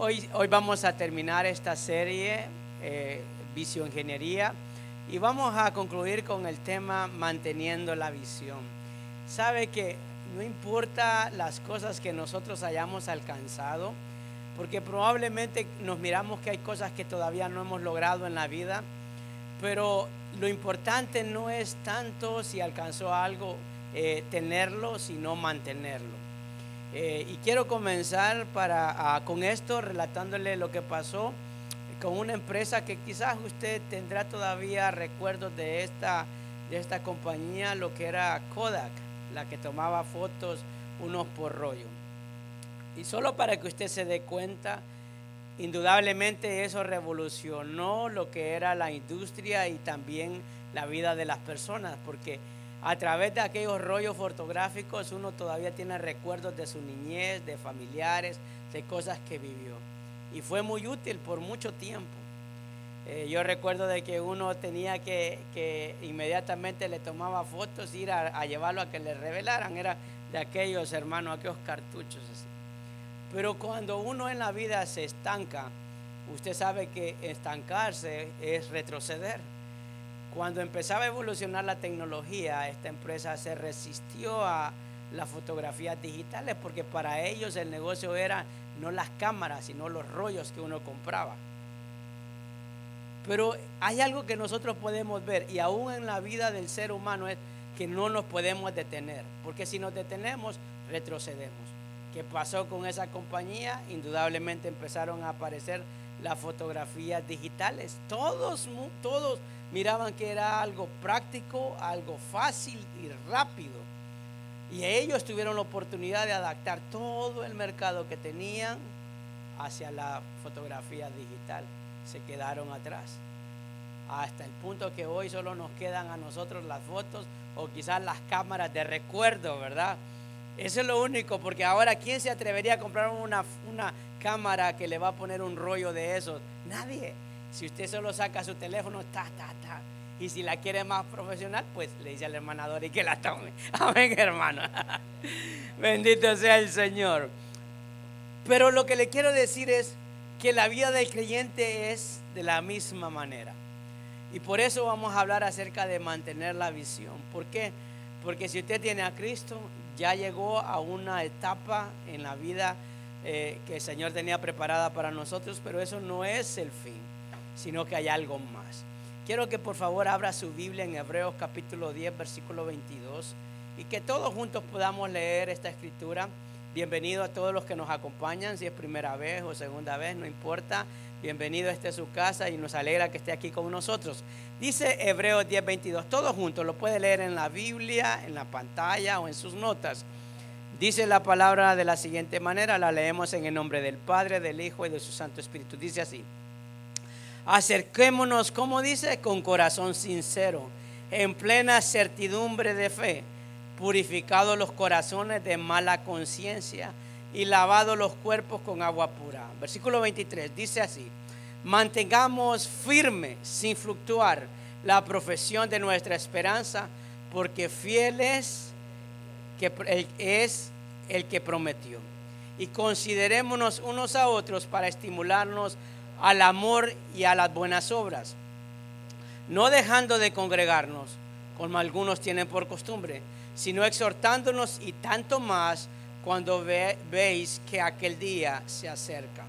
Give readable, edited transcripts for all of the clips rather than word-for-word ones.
Hoy vamos a terminar esta serie, Visioingeniería, y vamos a concluir con el tema manteniendo la visión. Sabe que no importa las cosas que nosotros hayamos alcanzado, porque probablemente nos miramos que hay cosas que todavía no hemos logrado en la vida, pero lo importante no es tanto si alcanzó algo, tenerlo, sino mantenerlo. Y quiero comenzar con esto, relatándole lo que pasó con una empresa que quizás usted tendrá todavía recuerdos de esta compañía, lo que era Kodak, la que tomaba fotos unos por rollo. Y solo para que usted se dé cuenta, indudablemente eso revolucionó lo que era la industria y también la vida de las personas, porque a través de aquellos rollos fotográficos uno todavía tiene recuerdos de su niñez, de familiares, de cosas que vivió. Y fue muy útil por mucho tiempo. Yo recuerdo de que uno tenía que inmediatamente le tomaba fotos, ir a llevarlo a que le revelaran. Era de aquellos, hermanos, aquellos cartuchos así. Pero cuando uno en la vida se estanca, usted sabe que estancarse es retroceder. Cuando empezaba a evolucionar la tecnología, esta empresa se resistió a las fotografías digitales, porque para ellos el negocio era no las cámaras, sino los rollos que uno compraba. Pero hay algo que nosotros podemos ver, y aún en la vida del ser humano, es que no nos podemos detener, porque si nos detenemos, retrocedemos. ¿Qué pasó con esa compañía? Indudablemente empezaron a aparecer las fotografías digitales. Todos miraban que era algo práctico, algo fácil y rápido. Y ellos tuvieron la oportunidad de adaptar todo el mercado que tenían hacia la fotografía digital. Se quedaron atrás. Hasta el punto que hoy solo nos quedan a nosotros las fotos o quizás las cámaras de recuerdo, ¿verdad? Eso es lo único, porque ahora ¿quién se atrevería a comprar una cámara que le va a poner un rollo de esos? Nadie. Si usted solo saca su teléfono, y si la quiere más profesional, pues le dice al hermanador y que la tome. Amén, hermano. Bendito sea el Señor. Pero lo que le quiero decir es que la vida del creyente es de la misma manera. Y por eso vamos a hablar acerca de mantener la visión. ¿Por qué? Porque si usted tiene a Cristo, ya llegó a una etapa en la vida que el Señor tenía preparada para nosotros, pero eso no es el fin, sino que hay algo más. Quiero que por favor abra su Biblia en Hebreos capítulo 10, versículo 22, y que todos juntos podamos leer esta escritura. Bienvenido a todos los que nos acompañan, si es primera vez o segunda vez, no importa. Bienvenido, esta es su casa y nos alegra que esté aquí con nosotros. Dice Hebreos 10, 22, todos juntos, lo puede leer en la Biblia, en la pantalla o en sus notas. Dice la palabra de la siguiente manera, la leemos en el nombre del Padre, del Hijo y de su Santo Espíritu. Dice así: acerquémonos, como dice, con corazón sincero, en plena certidumbre de fe, purificados los corazones de mala conciencia y lavados los cuerpos con agua pura. Versículo 23 dice así: mantengamos firme, sin fluctuar, la profesión de nuestra esperanza, porque fiel es el que prometió. Y considerémonos unos a otros para estimularnos al amor y a las buenas obras, no dejando de congregarnos, como algunos tienen por costumbre, sino exhortándonos, y tanto más cuando veis que aquel día se acerca.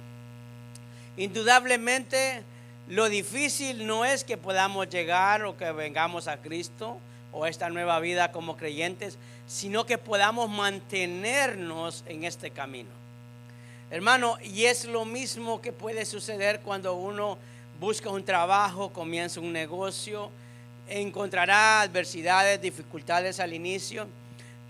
Indudablemente, lo difícil no es que podamos llegar o que vengamos a Cristo o esta nueva vida como creyentes, sino que podamos mantenernos en este camino. Hermano, y es lo mismo que puede suceder cuando uno busca un trabajo, comienza un negocio, encontrará adversidades, dificultades al inicio,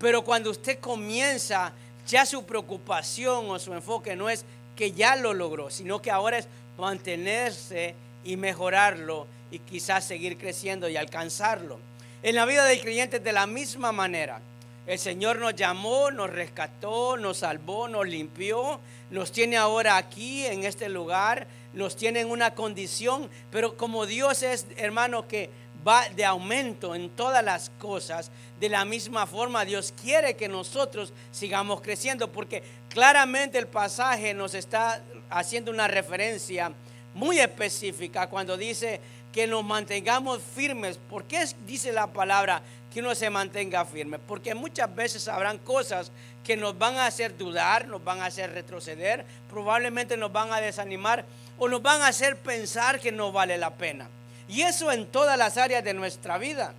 pero cuando usted comienza, ya su preocupación o su enfoque no es que ya lo logró, sino que ahora es mantenerse y mejorarlo y quizás seguir creciendo y alcanzarlo. En la vida del creyente de la misma manera. El Señor nos llamó, nos rescató, nos salvó, nos limpió, nos tiene ahora aquí en este lugar, nos tiene en una condición, pero como Dios es, hermano, que va de aumento en todas las cosas, de la misma forma Dios quiere que nosotros sigamos creciendo, porque claramente el pasaje nos está haciendo una referencia muy específica cuando dice que nos mantengamos firmes. ¿Por qué dice la palabra que uno se mantenga firme? Porque muchas veces habrán cosas que nos van a hacer dudar, nos van a hacer retroceder, probablemente nos van a desanimar o nos van a hacer pensar que no vale la pena. Y eso en todas las áreas de nuestra vida,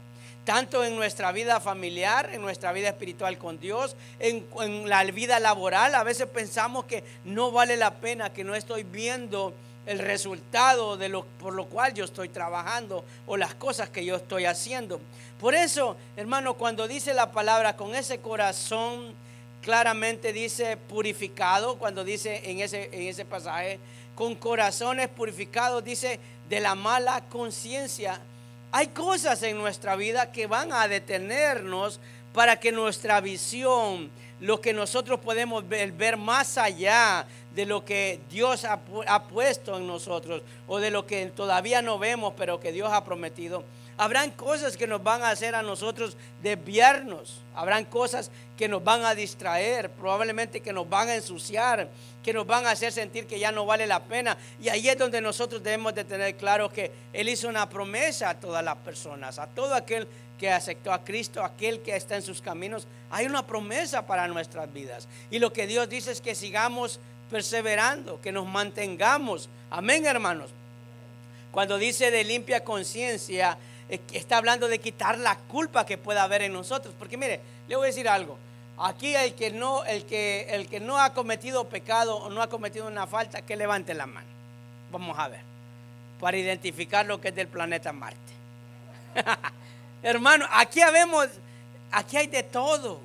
tanto en nuestra vida familiar, en nuestra vida espiritual con Dios, en la vida laboral. A veces pensamos que no vale la pena, que no estoy viendo el resultado de por lo cual yo estoy trabajando o las cosas que yo estoy haciendo. Por eso, hermano, cuando dice la palabra con ese corazón, claramente dice purificado. Cuando dice en ese pasaje, con corazones purificados, dice de la mala conciencia. Hay cosas en nuestra vida que van a detenernos para que nuestra visión, lo que nosotros podemos ver más allá de lo que Dios ha puesto en nosotros, o de lo que todavía no vemos pero que Dios ha prometido. Habrán cosas que nos van a hacer a nosotros desviarnos. Habrán cosas que nos van a distraer, probablemente que nos van a ensuciar, que nos van a hacer sentir que ya no vale la pena. Y ahí es donde nosotros debemos de tener claro que Él hizo una promesa a todas las personas, a todo aquel que aceptó a Cristo, aquel que está en sus caminos. Hay una promesa para nuestras vidas. Y lo que Dios dice es que sigamos perseverando, que nos mantengamos. Amén, hermanos. Cuando dice de limpia conciencia, está hablando de quitar la culpa que pueda haber en nosotros. Porque mire, le voy a decir algo. Aquí el que no ha cometido pecado o no ha cometido una falta, que levante la mano. Vamos a ver, para identificar lo que es del planeta Marte. Hermano, aquí hay de todo.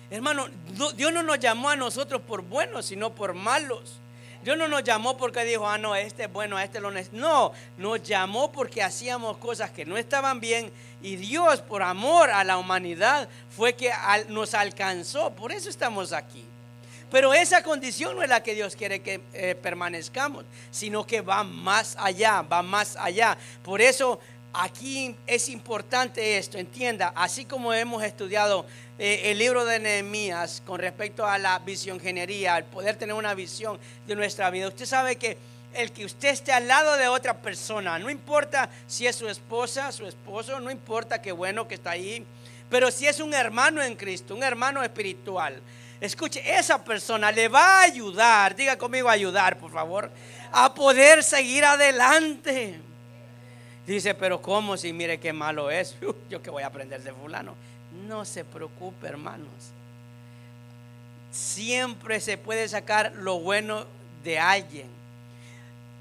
Hermano, Dios no nos llamó a nosotros por buenos, sino por malos. Dios no nos llamó porque dijo, no, este es bueno, este lo necesita. No, nos llamó porque hacíamos cosas que no estaban bien, y Dios, por amor a la humanidad, fue que nos alcanzó. Por eso estamos aquí. Pero esa condición no es la que Dios quiere que permanezcamos, sino que va más allá, va más allá. Por eso aquí es importante esto, entienda, así como hemos estudiado el libro de Nehemías con respecto a la visiongenería, al poder tener una visión de nuestra vida. Usted sabe que el que usted esté al lado de otra persona, no importa si es su esposa, su esposo, no importa qué bueno que está ahí, pero si es un hermano en Cristo, un hermano espiritual, escuche, esa persona le va a ayudar, diga conmigo ayudar por favor, a poder seguir adelante. Dice, pero ¿cómo? Si mire qué malo es. Yo que voy a aprender de fulano. No se preocupe, hermanos. Siempre se puede sacar lo bueno de alguien.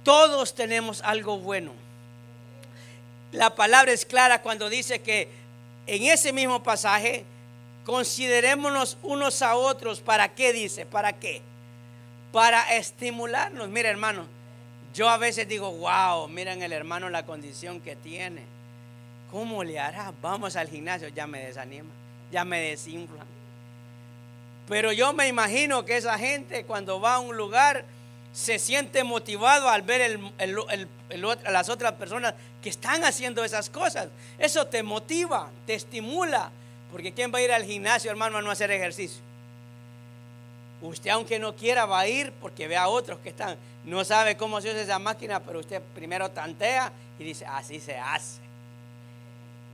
Todos tenemos algo bueno. La palabra es clara cuando dice que en ese mismo pasaje, considerémonos unos a otros. ¿Para qué dice? ¿Para qué? Para estimularnos. Mire, hermano, yo a veces digo, wow, miren el hermano la condición que tiene. ¿Cómo le hará? Vamos al gimnasio, ya me desanima, ya me desinfla. Pero yo me imagino que esa gente cuando va a un lugar se siente motivado al ver a las otras personas que están haciendo esas cosas. Eso te motiva, te estimula. Porque ¿quién va a ir al gimnasio, hermano, a no hacer ejercicio? Usted, aunque no quiera, va a ir porque ve a otros que están. No sabe cómo se usa esa máquina, pero usted primero tantea y dice, así se hace.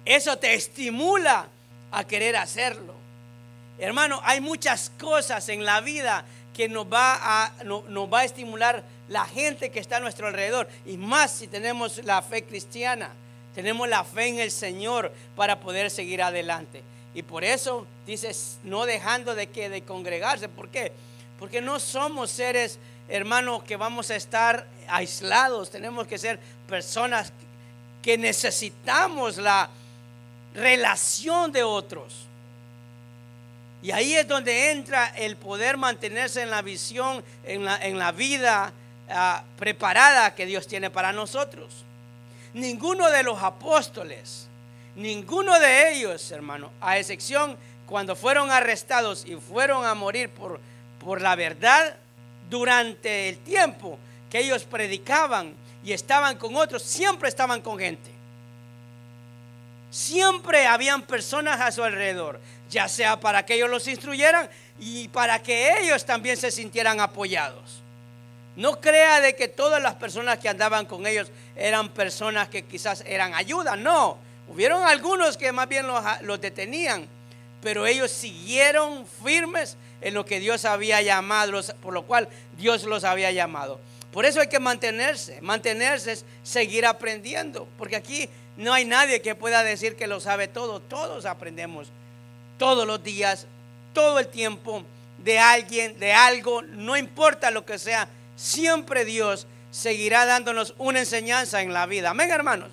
Eso te estimula a querer hacerlo. Hermano, hay muchas cosas en la vida que nos va a estimular la gente que está a nuestro alrededor. Y más si tenemos la fe cristiana, tenemos la fe en el Señor para poder seguir adelante. Y por eso dice, no dejando de congregarse. ¿Por qué? Porque no somos seres, hermanos, que vamos a estar aislados. Tenemos que ser personas que necesitamos la relación de otros. Y ahí es donde entra el poder mantenerse en la visión, en la vida preparada que Dios tiene para nosotros. Ninguno de los apóstoles, ninguno de ellos, hermano, a excepción cuando fueron arrestados y fueron a morir por la verdad, durante el tiempo que ellos predicaban y estaban con otros, siempre estaban con gente. Siempre habían personas a su alrededor, ya sea para que ellos los instruyeran y para que ellos también se sintieran apoyados. No crea de que todas las personas que andaban con ellos eran personas que quizás eran ayuda. No, hubieron algunos que más bien los detenían, pero ellos siguieron firmes en lo que Dios había llamado, por lo cual Dios los había llamado. Por eso hay que mantenerse es seguir aprendiendo, porque aquí no hay nadie que pueda decir que lo sabe todo. Todos aprendemos todos los días, todo el tiempo, de alguien, de algo, no importa lo que sea, siempre Dios seguirá dándonos una enseñanza en la vida. Amén, hermanos.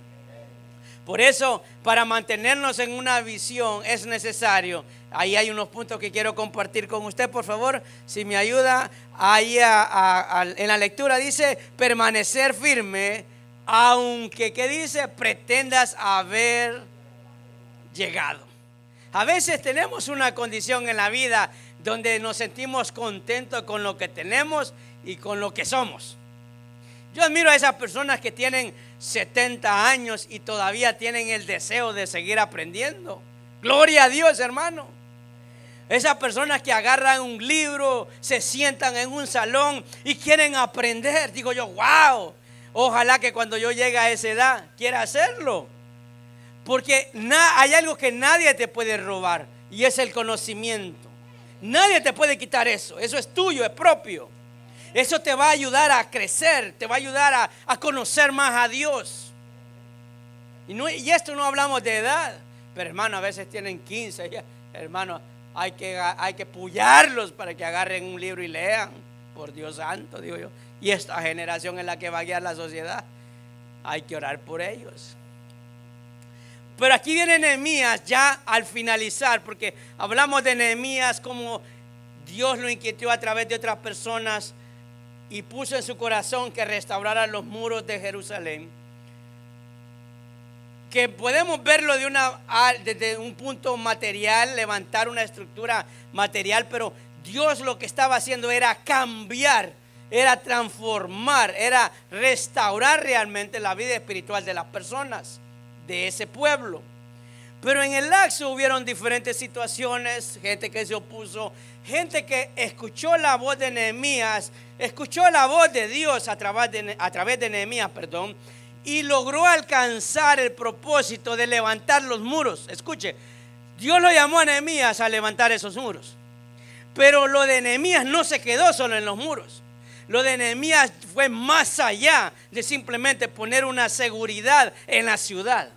Por eso, para mantenernos en una visión es necesario. Ahí hay unos puntos que quiero compartir con usted, por favor, si me ayuda. Ahí en la lectura dice permanecer firme, aunque, ¿qué dice? Pretendas haber llegado. A veces tenemos una condición en la vida donde nos sentimos contentos con lo que tenemos y con lo que somos. Yo admiro a esas personas que tienen 70 años y todavía tienen el deseo de seguir aprendiendo. Gloria a Dios, hermano. Esas personas que agarran un libro, se sientan en un salón y quieren aprender. Digo yo, wow, ojalá que cuando yo llegue a esa edad quiera hacerlo. Porque hay algo que nadie te puede robar, y es el conocimiento. Nadie te puede quitar eso. Eso es tuyo, es propio. Eso te va a ayudar a crecer, te va a ayudar a conocer más a Dios. Y esto no hablamos de edad, pero hermano, a veces tienen 15 ya. Hermano, hay que pullarlos para que agarren un libro y lean. Por Dios santo, digo yo. Y esta generación es la que va a guiar la sociedad. Hay que orar por ellos. Pero aquí viene Nehemías ya al finalizar, porque hablamos de Nehemías como Dios lo inquietó a través de otras personas y puso en su corazón que restaurara los muros de Jerusalén. Que podemos verlo desde un punto material, levantar una estructura material, pero Dios lo que estaba haciendo era cambiar, era transformar, era restaurar realmente la vida espiritual de las personas de ese pueblo. Pero en el lapso hubieron diferentes situaciones, gente que se opuso, gente que escuchó la voz de Nehemías, escuchó la voz de Dios a través de Nehemías, y logró alcanzar el propósito de levantar los muros. Escuche, Dios lo llamó a Nehemías a levantar esos muros, pero lo de Nehemías no se quedó solo en los muros. Lo de Nehemías fue más allá de simplemente poner una seguridad en la ciudad.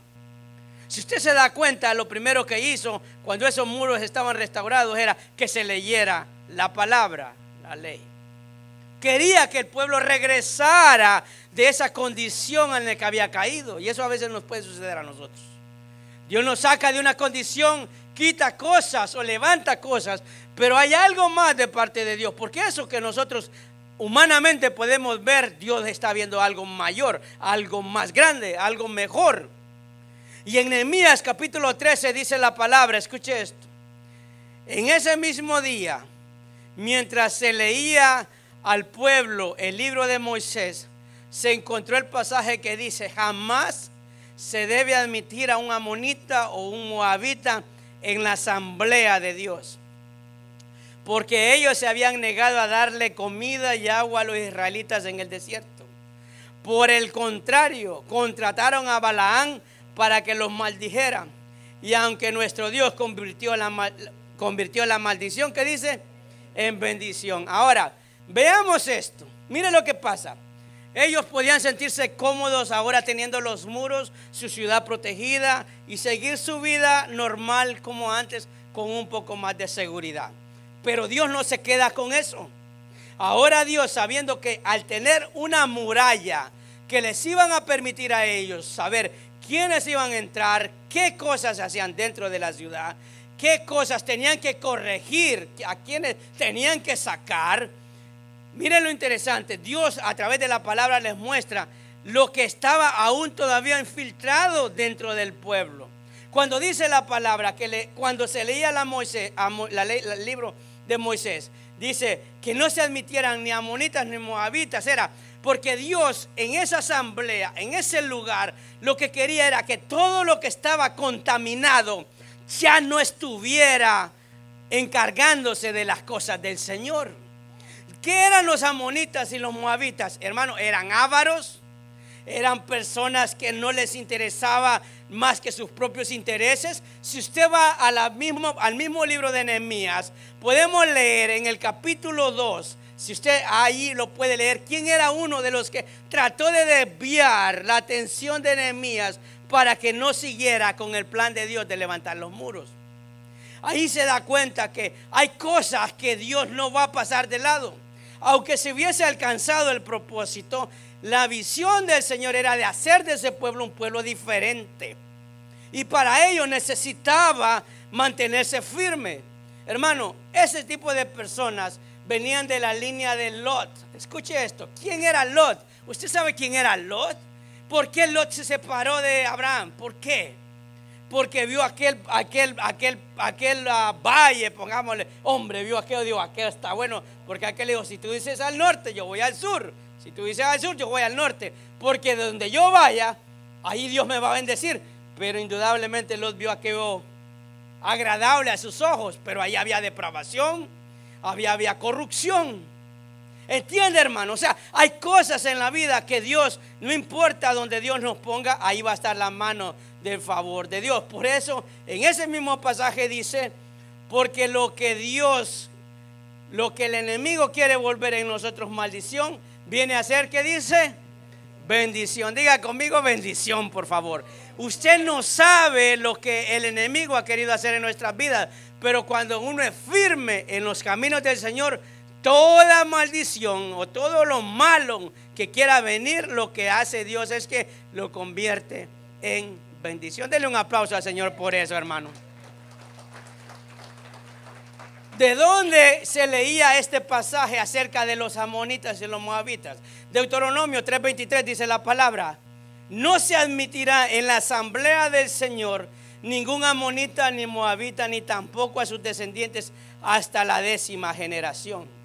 Si usted se da cuenta, lo primero que hizo cuando esos muros estaban restaurados era que se leyera la palabra, la ley. Quería que el pueblo regresara de esa condición en la que había caído. Y eso a veces nos puede suceder a nosotros. Dios nos saca de una condición, quita cosas o levanta cosas, pero hay algo más de parte de Dios. Porque eso que nosotros humanamente podemos ver, Dios está viendo algo mayor, algo más grande, algo mejor. Y en Nehemías capítulo 13 dice la palabra, escuche esto: en ese mismo día, mientras se leía al pueblo el libro de Moisés, se encontró el pasaje que dice: jamás se debe admitir a un amonita o un moabita en la asamblea de Dios, porque ellos se habían negado a darle comida y agua a los israelitas en el desierto. Por el contrario, contrataron a Balaán para que los maldijeran. Y aunque nuestro Dios convirtió la maldición, que dice, en bendición. Ahora, veamos esto. Mire lo que pasa. Ellos podían sentirse cómodos ahora teniendo los muros, su ciudad protegida, y seguir su vida normal como antes, con un poco más de seguridad. Pero Dios no se queda con eso. Ahora Dios, sabiendo que al tener una muralla que les iban a permitir a ellos saber quiénes iban a entrar, qué cosas se hacían dentro de la ciudad, qué cosas tenían que corregir, a quienes tenían que sacar. Miren lo interesante, Dios a través de la palabra les muestra lo que estaba aún todavía infiltrado dentro del pueblo. Cuando dice la palabra que cuando se leía el libro de Moisés, dice que no se admitieran ni amonitas ni moabitas. Era porque Dios en esa asamblea, en ese lugar, lo que quería era que todo lo que estaba contaminado ya no estuviera encargándose de las cosas del Señor. ¿Qué eran los amonitas y los moabitas? Hermano, eran ávaros, eran personas que no les interesaba más que sus propios intereses. Si usted va al mismo libro de Nehemías, podemos leer en el capítulo 2, si usted ahí lo puede leer, quién era uno de los que trató de desviar la atención de Nehemías para que no siguiera con el plan de Dios de levantar los muros. Ahí se da cuenta que hay cosas que Dios no va a pasar de lado. Aunque se hubiese alcanzado el propósito, la visión del Señor era de hacer de ese pueblo un pueblo diferente. Y para ello necesitaba mantenerse firme. Hermano, ese tipo de personas venían de la línea de Lot. Escuche esto. ¿Quién era Lot? ¿Usted sabe quién era Lot? ¿Por qué Lot se separó de Abraham? ¿Por qué? Porque vio aquel valle, pongámosle, hombre, vio aquello, digo, aquello está bueno, porque aquel dijo, si tú dices al norte, yo voy al sur, si tú dices al sur, yo voy al norte, porque de donde yo vaya, ahí Dios me va a bendecir. Pero indudablemente Lot vio aquello agradable a sus ojos, pero ahí había depravación, había corrupción. ¿Entiende, hermano? O sea, hay cosas en la vida que Dios, no importa donde Dios nos ponga, ahí va a estar la mano del favor de Dios. Por eso en ese mismo pasaje dice, porque lo que el enemigo quiere volver en nosotros maldición, viene a ser, ¿qué dice? Bendición. Diga conmigo bendición, por favor. Usted no sabe lo que el enemigo ha querido hacer en nuestras vidas, pero cuando uno es firme en los caminos del Señor, toda maldición o todo lo malo que quiera venir, lo que hace Dios es que lo convierte en bendición. Denle un aplauso al Señor por eso, hermano. ¿De dónde se leía este pasaje acerca de los amonitas y los moabitas? Deuteronomio 3:23 dice la palabra: no se admitirá en la asamblea del Señor ningún amonita ni moabita, ni tampoco a sus descendientes hasta la 10ª generación.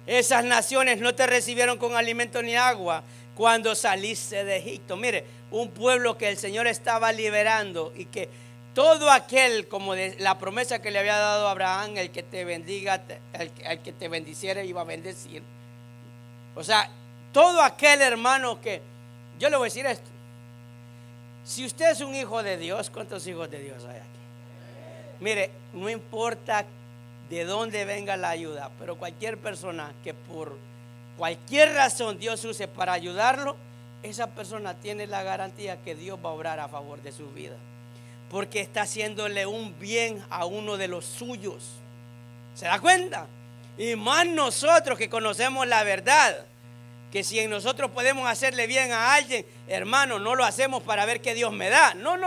Esas naciones no te recibieron con alimento ni agua cuando saliste de Egipto. Mire, un pueblo que el Señor estaba liberando, y que todo aquel, como de la promesa que le había dado a Abraham, el que te bendiga, el que te bendiciere iba a bendecir. O sea, todo aquel hermano que, yo le voy a decir esto, si usted es un hijo de Dios, ¿cuántos hijos de Dios hay aquí? Mire, no importa de dónde venga la ayuda, pero cualquier persona que por cualquier razón Dios use para ayudarlo, esa persona tiene la garantía que Dios va a obrar a favor de su vida, porque está haciéndole un bien a uno de los suyos. ¿Se da cuenta? Y más nosotros que conocemos la verdad, que si en nosotros podemos hacerle bien a alguien, hermano, no lo hacemos para ver qué Dios me da. No.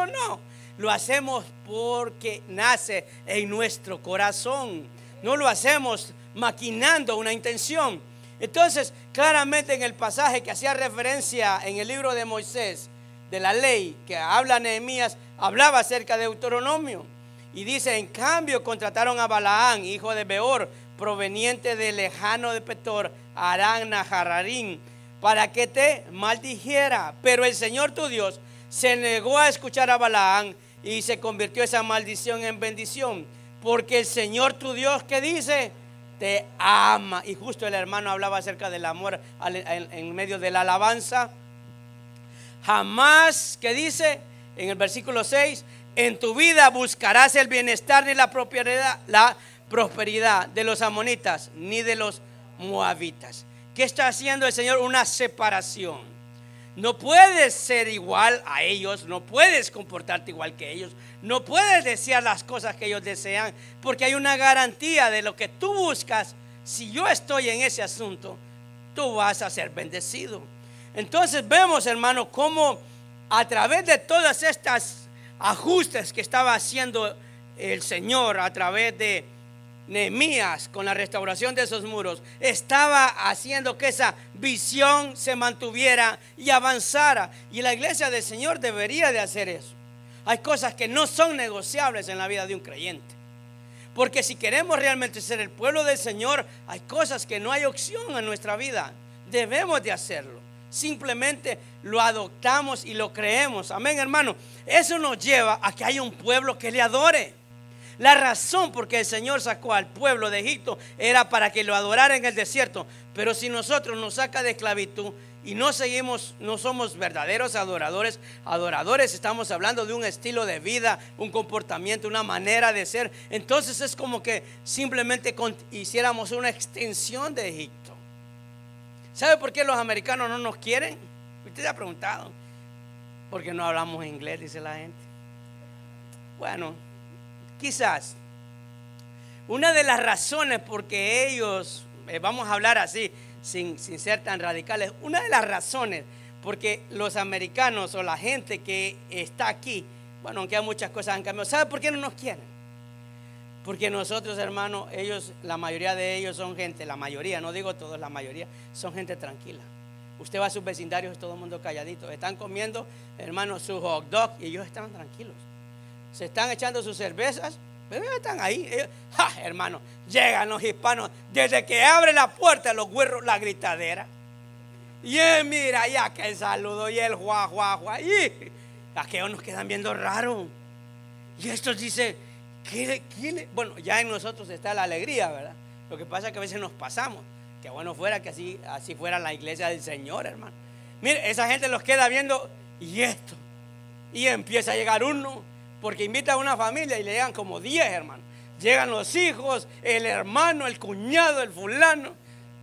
Lo hacemos porque nace en nuestro corazón. No lo hacemos maquinando una intención. Entonces, claramente en el pasaje que hacía referencia en el libro de Moisés, de la ley, que habla Nehemías, hablaba acerca de Deuteronomio. Y dice, en cambio contrataron a Balaán, hijo de Beor, proveniente de lejano de Petor, Aram Naharaim, para que te maldijera. Pero el Señor tu Dios se negó a escuchar a Balaán, y se convirtió esa maldición en bendición, porque el Señor tu Dios, ¿qué dice? Te ama. Y justo el hermano hablaba acerca del amor en medio de la alabanza. Jamás, ¿qué dice? En el versículo 6, en tu vida buscarás el bienestar ni la prosperidad de los amonitas ni de los moabitas. ¿Qué está haciendo el Señor? Una separación. No puedes ser igual a ellos, no puedes comportarte igual que ellos, no puedes desear las cosas que ellos desean, porque hay una garantía de lo que tú buscas. Si yo estoy en ese asunto, tú vas a ser bendecido. Entonces vemos, hermano, cómo a través de todas estas ajustes que estaba haciendo el Señor a través de Nehemías, con la restauración de esos muros, estaba haciendo que esa visión se mantuviera y avanzara. Y la iglesia del Señor debería de hacer eso. Hay cosas que no son negociables en la vida de un creyente, porque si queremos realmente ser el pueblo del Señor, hay cosas que no hay opción en nuestra vida. Debemos de hacerlo. Simplemente lo adoptamos y lo creemos. Amén, hermano. Eso nos lleva a que haya un pueblo que le adore. La razón por que el Señor sacó al pueblo de Egipto era para que lo adorara en el desierto. Pero si nosotros nos saca de esclavitud y no somos verdaderos adoradores, estamos hablando de un estilo de vida, un comportamiento, una manera de ser. Entonces es como que simplemente hiciéramos una extensión de Egipto. ¿Sabe por qué los americanos no nos quieren? Usted se ha preguntado. Porque no hablamos inglés, dice la gente. Bueno, quizás una de las razones por que ellos, vamos a hablar así, sin ser tan radicales, una de las razones porque los americanos o la gente que está aquí, bueno, aunque hay muchas cosas han cambiado, ¿sabe por qué no nos quieren? Porque nosotros, hermanos, la mayoría de ellos son gente, la mayoría, no digo todos, la mayoría, son gente tranquila. Usted va a sus vecindarios y todo el mundo calladito. Están comiendo, hermanos, su hot dog y ellos están tranquilos. Se están echando sus cervezas, pero ellos están ahí. Hermano, llegan los hispanos, desde que abre la puerta los güeros, la gritadera. Y él mira, ya que el saludo y el juá. Y aquellos nos quedan viendo raro. Y estos dicen, bueno, ya en nosotros está la alegría, ¿verdad? Lo que pasa es que a veces nos pasamos. Que bueno fuera que así fuera la iglesia del Señor, hermano. Mire, esa gente los queda viendo y esto. Y empieza a llegar uno, porque invita a una familia y le llegan como 10, hermano. Llegan los hijos, el hermano, el cuñado, el fulano.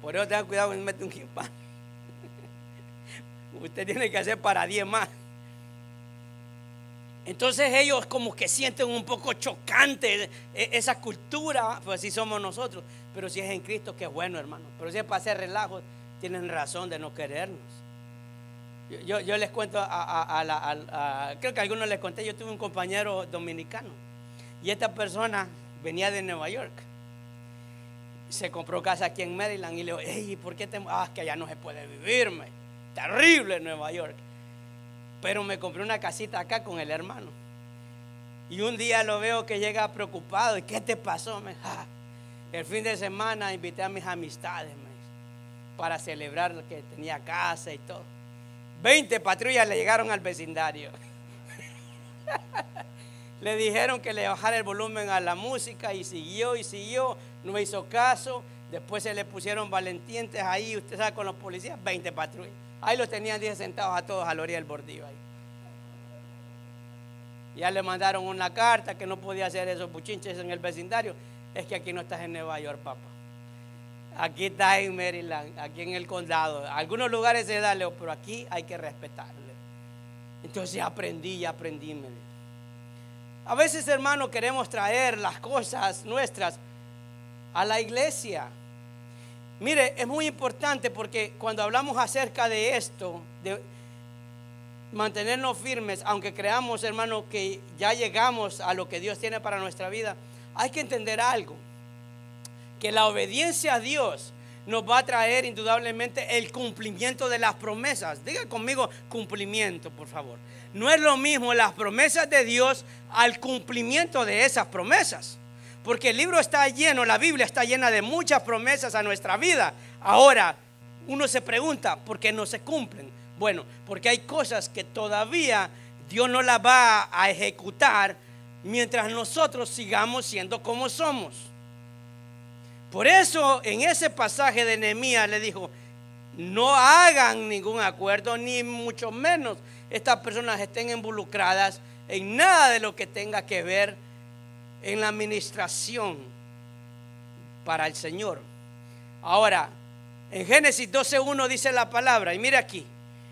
Por eso tenga cuidado cuando mete un hispano. Usted tiene que hacer para 10 más. Entonces ellos como que sienten un poco chocante esa cultura, pues así somos nosotros. Pero si es en Cristo, qué bueno, hermano. Pero si es para hacer relajos, tienen razón de no querernos. Yo les cuento creo que a algunos les conté, yo tuve un compañero dominicano. Y esta persona venía de Nueva York. Se compró casa aquí en Maryland y le digo, hey, ¿por qué es que allá no se puede vivirme? Terrible en Nueva York. Pero me compré una casita acá con el hermano. Y un día lo veo que llega preocupado. ¿Y qué te pasó? El fin de semana invité a mis amistades para celebrar que tenía casa y todo. 20 patrullas le llegaron al vecindario. Le dijeron que le bajara el volumen a la música y siguió. No me hizo caso. Después se le pusieron valentientes ahí, usted sabe, con los policías, 20 patrullas. Ahí los tenían 10 sentados a todos a la orilla del bordillo ahí. Ya le mandaron una carta que no podía hacer esos buchinches en el vecindario. Es que aquí no estás en Nueva York, papá. Aquí estás en Maryland, aquí en el condado. Algunos lugares se da, pero aquí hay que respetarle. Entonces aprendí. A veces, hermano, queremos traer las cosas nuestras a la iglesia. Mire, es muy importante porque cuando hablamos acerca de esto, de mantenernos firmes, aunque creamos, hermano, que ya llegamos a lo que Dios tiene para nuestra vida, hay que entender algo, que la obediencia a Dios nos va a traer indudablemente el cumplimiento de las promesas. Diga conmigo cumplimiento, por favor. No es lo mismo las promesas de Dios al cumplimiento de esas promesas. Porque el libro está lleno, la Biblia está llena de muchas promesas a nuestra vida. Ahora, uno se pregunta, ¿por qué no se cumplen? Bueno, porque hay cosas que todavía Dios no las va a ejecutar mientras nosotros sigamos siendo como somos. Por eso, en ese pasaje de Nehemías le dijo, no hagan ningún acuerdo, ni mucho menos estas personas estén involucradas en nada de lo que tenga que ver en la administración para el Señor. Ahora, en Génesis 12:1 dice la palabra, y mire aquí,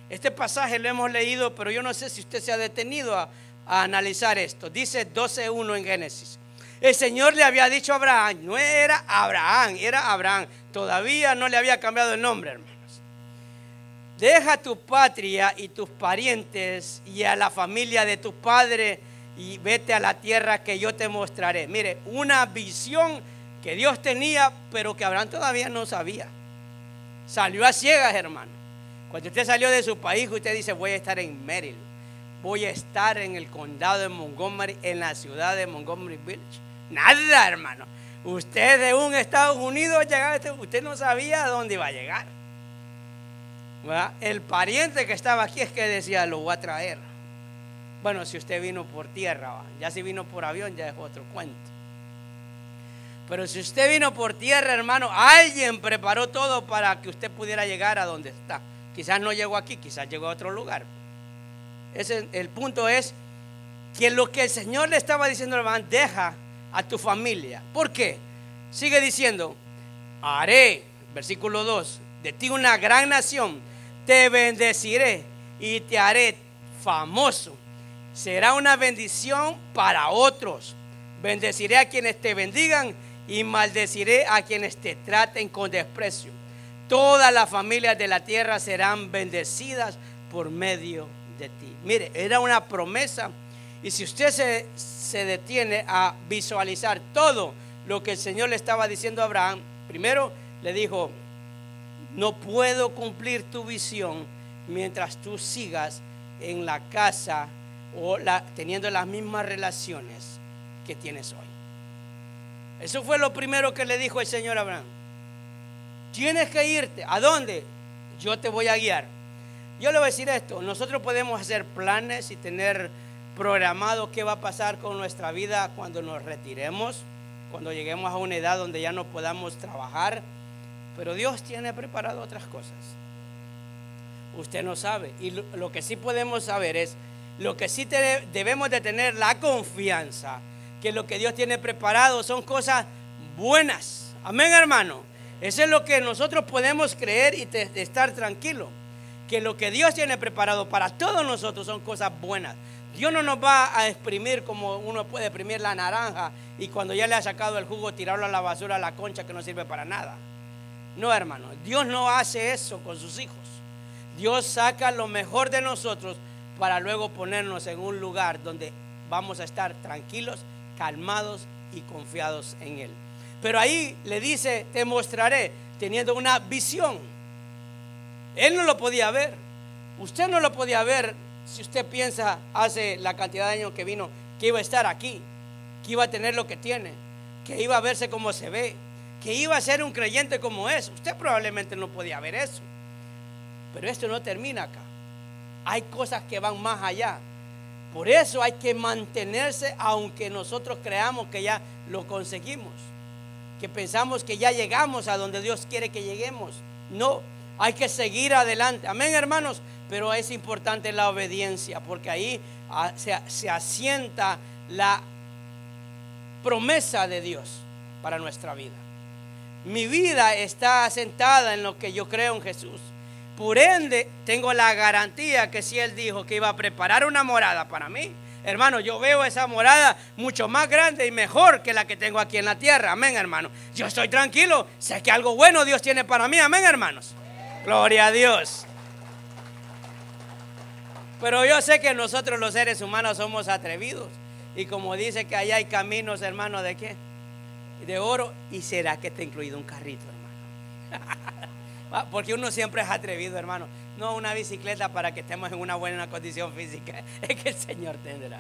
este pasaje lo hemos leído, pero yo no sé si usted se ha detenido a analizar esto. Dice 12:1 en Génesis. El Señor le había dicho a Abraham, no era Abraham, era Abraham. Todavía no le había cambiado el nombre, hermanos. Deja tu patria y tus parientes y a la familia de tu padre y vete a la tierra que yo te mostraré. Mire, una visión que Dios tenía, pero que Abraham todavía no sabía. Salió a ciegas, hermano. Cuando usted salió de su país, usted dice, voy a estar en Maryland, voy a estar en el condado de Montgomery, en la ciudad de Montgomery Village. Nada, hermano. Usted de un Estados Unidos llegaba, usted no sabía a dónde iba a llegar, ¿verdad? El pariente que estaba aquí es que decía, lo voy a traer. Bueno, si usted vino por tierra, ¿va? Ya si vino por avión ya es otro cuento. Pero si usted vino por tierra, hermano, alguien preparó todo para que usted pudiera llegar a donde está. Quizás no llegó aquí, quizás llegó a otro lugar. El punto es que lo que el Señor le estaba diciendo, hermano, deja a tu familia. ¿Por qué? Sigue diciendo, haré, versículo 2, de ti una gran nación, te bendeciré y te haré famoso. Será una bendición para otros. Bendeciré a quienes te bendigan y maldeciré a quienes te traten con desprecio. Todas las familias de la tierra serán bendecidas por medio de ti. Mire, era una promesa. Y si usted se detiene a visualizar todo lo que el Señor le estaba diciendo a Abraham, primero le dijo, no puedo cumplir tu visión mientras tú sigas en la casa o teniendo las mismas relaciones que tienes hoy. Eso fue lo primero que le dijo el Señor a Abraham. Tienes que irte. ¿A dónde? Yo te voy a guiar. Yo le voy a decir esto, nosotros podemos hacer planes y tener programado qué va a pasar con nuestra vida cuando nos retiremos, cuando lleguemos a una edad donde ya no podamos trabajar, pero Dios tiene preparado otras cosas. Usted no sabe, y lo que sí podemos saber es, lo que sí debemos de tener la confianza, que lo que Dios tiene preparado son cosas buenas. Amén, hermano. Eso es lo que nosotros podemos creer y estar tranquilos, que lo que Dios tiene preparado para todos nosotros son cosas buenas. Dios no nos va a exprimir como uno puede exprimir la naranja y cuando ya le ha sacado el jugo tirarlo a la basura, a la concha que no sirve para nada. No, hermano, Dios no hace eso con sus hijos. Dios saca lo mejor de nosotros para luego ponernos en un lugar donde vamos a estar tranquilos, calmados y confiados en Él. Pero ahí le dice, te mostraré, teniendo una visión. Él no lo podía ver. Usted no lo podía ver. Si usted piensa hace la cantidad de años que vino, que iba a estar aquí, que iba a tener lo que tiene, que iba a verse como se ve, que iba a ser un creyente como es, usted probablemente no podía ver eso. Pero esto no termina acá. Hay cosas que van más allá. Por eso hay que mantenerse, aunque nosotros creamos que ya lo conseguimos, que pensamos que ya llegamos a donde Dios quiere que lleguemos. No, hay que seguir adelante. Amén, hermanos. Pero es importante la obediencia, porque ahí se asienta la promesa de Dios para nuestra vida. Mi vida está asentada en lo que yo creo en Jesús. Por ende, tengo la garantía que si Él dijo que iba a preparar una morada para mí, hermano, yo veo esa morada mucho más grande y mejor que la que tengo aquí en la tierra. Amén, hermano. Yo estoy tranquilo, sé que algo bueno Dios tiene para mí. Amén, hermanos. Gloria a Dios. Pero yo sé que nosotros los seres humanos somos atrevidos. Y como dice que allá hay caminos, hermano, ¿de qué? De oro. ¿Y será que está incluido un carrito, hermano? Porque uno siempre es atrevido, hermano. No una bicicleta para que estemos en una buena condición física. Es que el Señor tendrá.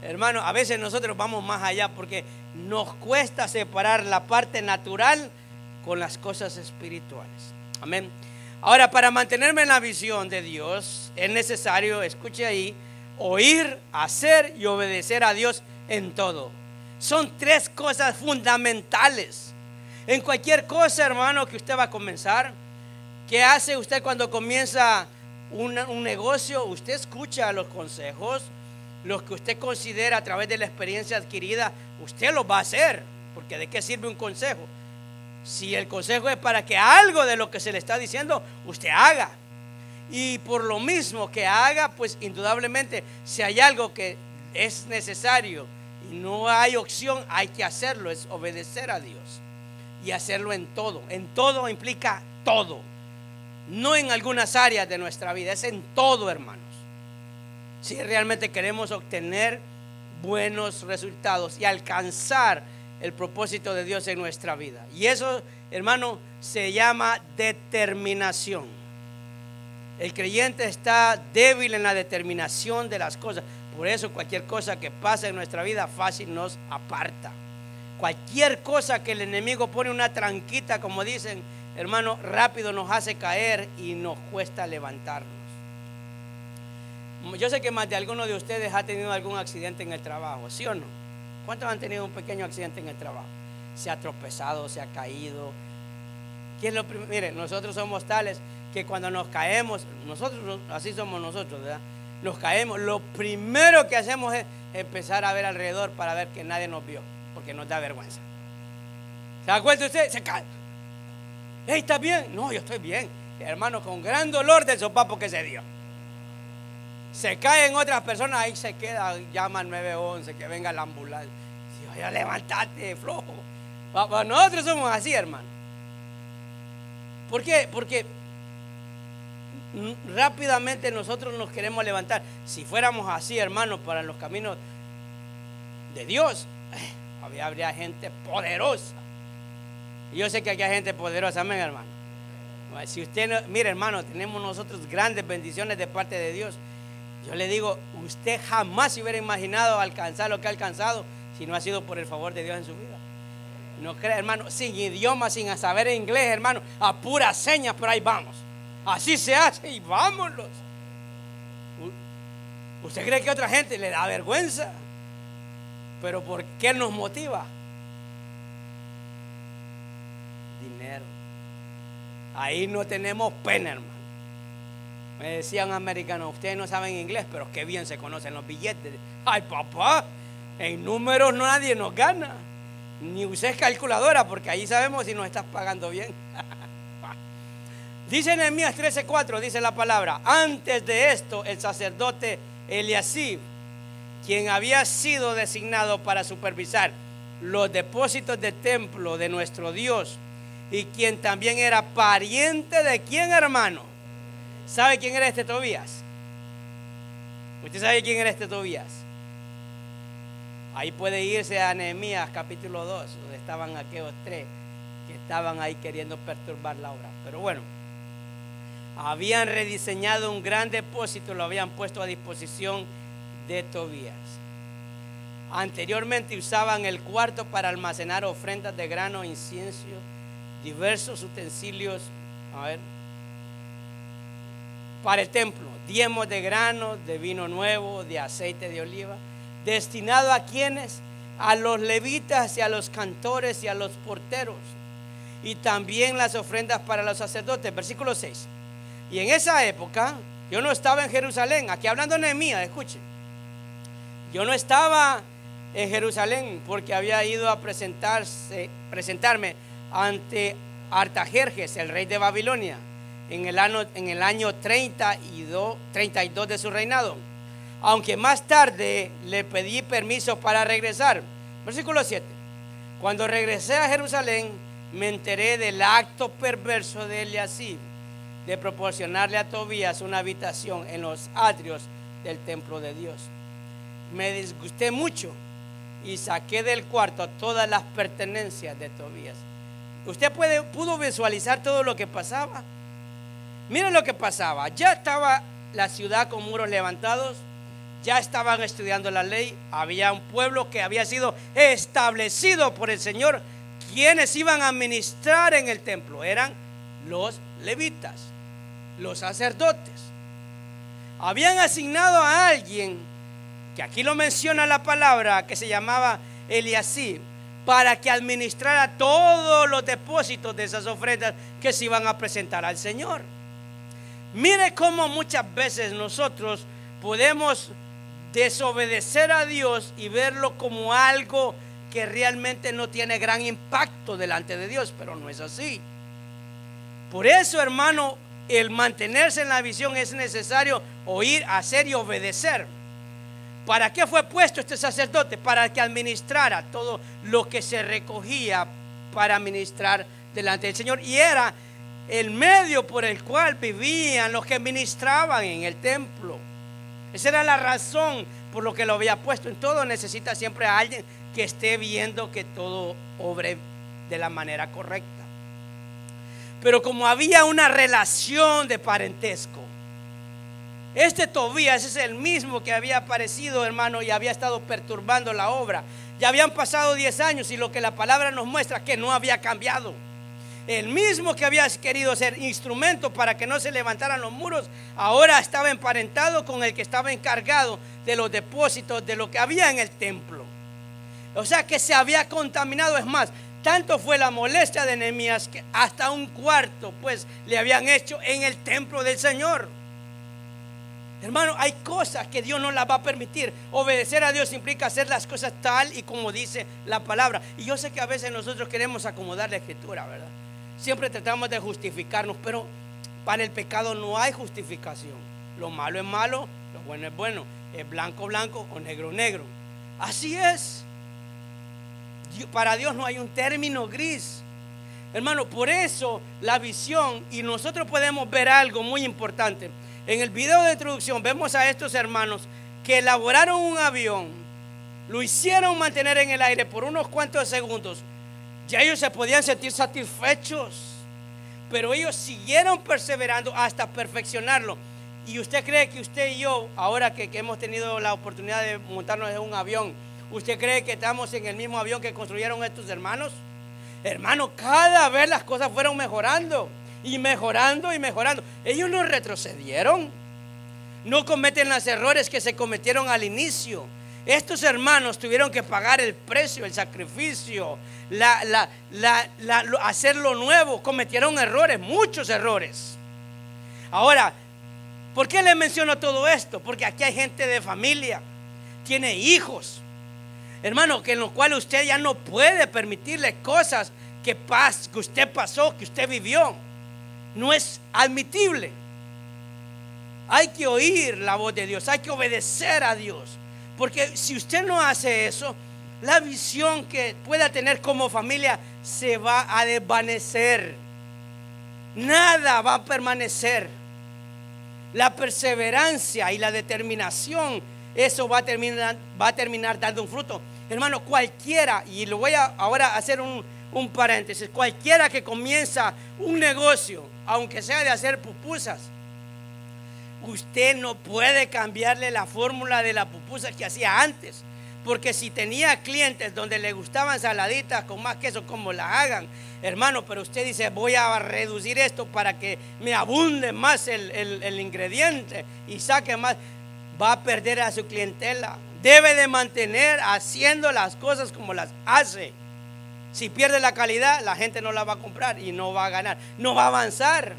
Hermano, a veces nosotros vamos más allá porque nos cuesta separar la parte natural con las cosas espirituales. Amén. Ahora, para mantenerme en la visión de Dios, es necesario, escuche ahí, oír, hacer y obedecer a Dios en todo. Son tres cosas fundamentales. En cualquier cosa, hermano, que usted va a comenzar, ¿qué hace usted cuando comienza un negocio? Usted escucha los consejos, los que usted considera a través de la experiencia adquirida, usted los va a hacer, porque ¿de qué sirve un consejo? Si el consejo es para que algo de lo que se le está diciendo usted haga, y por lo mismo que haga, pues indudablemente si hay algo que es necesario y no hay opción, hay que hacerlo, es obedecer a Dios y hacerlo en todo. En todo implica todo, no en algunas áreas de nuestra vida, es en todo, hermanos. Si realmente queremos obtener buenos resultados y alcanzar el propósito de Dios en nuestra vida. Y eso, hermano, se llama determinación. El creyente está débil en la determinación de las cosas. Por eso cualquier cosa que pasa en nuestra vida fácil nos aparta. Cualquier cosa que el enemigo pone una tranquita, como dicen, hermano, rápido nos hace caer y nos cuesta levantarnos. Yo sé que más de alguno de ustedes ha tenido algún accidente en el trabajo, ¿sí o no? ¿Cuántos han tenido un pequeño accidente en el trabajo? se ha tropezado, se ha caído. ¿Qué es lo primero? Mire, nosotros somos tales que cuando nos caemos, nosotros, así somos nosotros, ¿verdad? Nos caemos, lo primero que hacemos es empezar a ver alrededor para ver que nadie nos vio, porque nos da vergüenza. ¿Se da cuenta usted? Se cae. Hey, ¿está bien? No, yo estoy bien. Hermano, con gran dolor del sopapo que se dio. Se caen otras personas, ahí se queda, llama al 911, que venga la ambulancia. Oye, levántate, flojo. Nosotros somos así, hermano. ¿Por qué? Porque rápidamente nosotros nos queremos levantar. Si fuéramos así, hermano, para los caminos de Dios, habría gente poderosa. Y yo sé que aquí hay gente poderosa, amén, hermano. Si usted no, mire, hermano, tenemos nosotros grandes bendiciones de parte de Dios. Yo le digo, usted jamás se hubiera imaginado alcanzar lo que ha alcanzado si no ha sido por el favor de Dios en su vida. No cree, hermano, sin idioma, sin saber inglés, hermano, a puras señas, pero ahí vamos. Así se hace y vámonos. ¿Usted cree que a otra gente le da vergüenza? Pero ¿por qué nos motiva? Dinero. Ahí no tenemos pena, hermano. Me decía un americano, ustedes no saben inglés, pero qué bien se conocen los billetes. Ay, papá, en números nadie nos gana. Ni uses calculadora, porque ahí sabemos si nos estás pagando bien. Dice Nehemías 13:4, dice la palabra: antes de esto, el sacerdote Eliasib, quien había sido designado para supervisar los depósitos del templo de nuestro Dios, y quien también era pariente de quién, hermano. ¿Sabe quién era este Tobías? ¿Usted sabe quién era este Tobías? Ahí puede irse a Nehemías capítulo 2, donde estaban aquellos tres que estaban ahí queriendo perturbar la obra. Pero bueno, habían rediseñado un gran depósito, lo habían puesto a disposición de Tobías. Anteriormente usaban el cuarto para almacenar ofrendas de grano, incienso, diversos utensilios, para el templo, diezmos de grano, de vino nuevo, de aceite de oliva, destinado a quienes, a los levitas y a los cantores y a los porteros, y también las ofrendas para los sacerdotes. Versículo 6. Y en esa época yo no estaba en Jerusalén. Aquí hablando Nehemías, escuchen. Yo no estaba en Jerusalén porque había ido a presentarme ante Artajerjes, el rey de Babilonia, en el año 32 de su reinado, aunque más tarde le pedí permiso para regresar. Versículo 7. Cuando regresé a Jerusalén, me enteré del acto perverso de Eliasib de proporcionarle a Tobías una habitación en los atrios del templo de Dios. Me disgusté mucho y saqué del cuarto todas las pertenencias de Tobías. Usted pudo visualizar todo lo que pasaba. Miren lo que pasaba. Ya estaba la ciudad con muros levantados, ya estaban estudiando la ley, había un pueblo que había sido establecido por el Señor, quienes iban a ministrar en el templo eran los levitas, los sacerdotes. Habían asignado a alguien, que aquí lo menciona la palabra, que se llamaba Eliasib, para que administrara todos los depósitos de esas ofrendas que se iban a presentar al Señor. Mire cómo muchas veces nosotros podemos desobedecer a Dios y verlo como algo que realmente no tiene gran impacto delante de Dios, pero no es así. Por eso, hermano, el mantenerse en la visión es necesario oír, hacer y obedecer. ¿Para qué fue puesto este sacerdote? Para que administrara todo lo que se recogía para ministrar delante del Señor, y era el medio por el cual vivían los que ministraban en el templo. Esa era la razón por lo que lo había puesto. En todo necesita siempre a alguien que esté viendo que todo obre de la manera correcta. Pero como había una relación de parentesco, este Tobías es el mismo que había aparecido, hermano, y había estado perturbando la obra. Ya habían pasado 10 años y lo que la palabra nos muestra que no había cambiado. El mismo que había querido ser instrumento para que no se levantaran los muros, ahora estaba emparentado con el que estaba encargado de los depósitos de lo que había en el templo. O sea que se había contaminado. Es más, Tanto fue la molestia de Nehemías que hasta un cuarto pues le habían hecho en el templo del Señor. Hermano, hay cosas que Dios no las va a permitir. Obedecer a Dios implica hacer las cosas tal y como dice la palabra. Y yo sé que a veces nosotros queremos acomodar la escritura, ¿verdad? Siempre tratamos de justificarnos, pero para el pecado no hay justificación. Lo malo es malo, lo bueno es bueno, es blanco blanco o negro negro. Así es. Para Dios no hay un término gris. Hermano, por eso la visión, y nosotros podemos ver algo muy importante. En el video de introducción vemos a estos hermanos que elaboraron un avión, lo hicieron mantener en el aire por unos cuantos segundos. Ya ellos se podían sentir satisfechos, pero ellos siguieron perseverando hasta perfeccionarlo. ¿Y usted cree que usted y yo, ahora que hemos tenido la oportunidad de montarnos en un avión, usted cree que estamos en el mismo avión que construyeron estos hermanos? Hermano, cada vez las cosas fueron mejorando y mejorando y mejorando. Ellos no retrocedieron, no cometen los errores que se cometieron al inicio. Estos hermanos tuvieron que pagar el precio, el sacrificio, hacer lo nuevo. Cometieron errores, muchos errores. Ahora, ¿por qué les menciono todo esto? Porque aquí hay gente de familia, tiene hijos, hermano, que en los cuales usted ya no puede permitirle cosas que usted pasó, que usted vivió. No es admitible. Hay que oír la voz de Dios, hay que obedecer a Dios. Porque si usted no hace eso, la visión que pueda tener como familia se va a desvanecer. Nada va a permanecer. La perseverancia y la determinación, eso va a terminar dando un fruto. Hermano, cualquiera, y lo voy a ahora hacer un paréntesis, cualquiera que comienza un negocio, aunque sea de hacer pupusas, usted no puede cambiarle la fórmula de la pupusa que hacía antes. Porque si tenía clientes donde le gustaban saladitas con más queso, como la hagan, hermano, pero usted dice, voy a reducir esto para que me abunde más el ingrediente y saque más, va a perder a su clientela. Debe de mantener haciendo las cosas como las hace. Si pierde la calidad, la gente no la va a comprar y no va a ganar, no va a avanzar.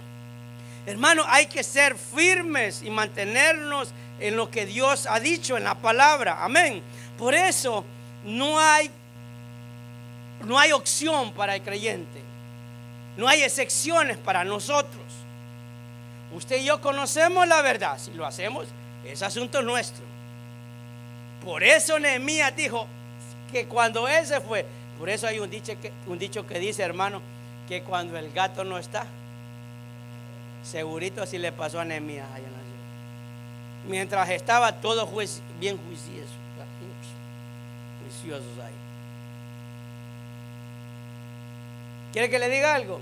Hermano, hay que ser firmes y mantenernos en lo que Dios ha dicho en la palabra. Amén. Por eso no hay opción para el creyente. No hay excepciones para nosotros. Usted y yo conocemos la verdad. Si lo hacemos, es asunto nuestro. Por eso Nehemías dijo que cuando él se fue, por eso hay un dicho que dice, hermano, que cuando el gato no está, segurito así le pasó a Nehemías allá en la ciudad. Mientras estaba todo bien juiciosos ahí. ¿Quiere que le diga algo?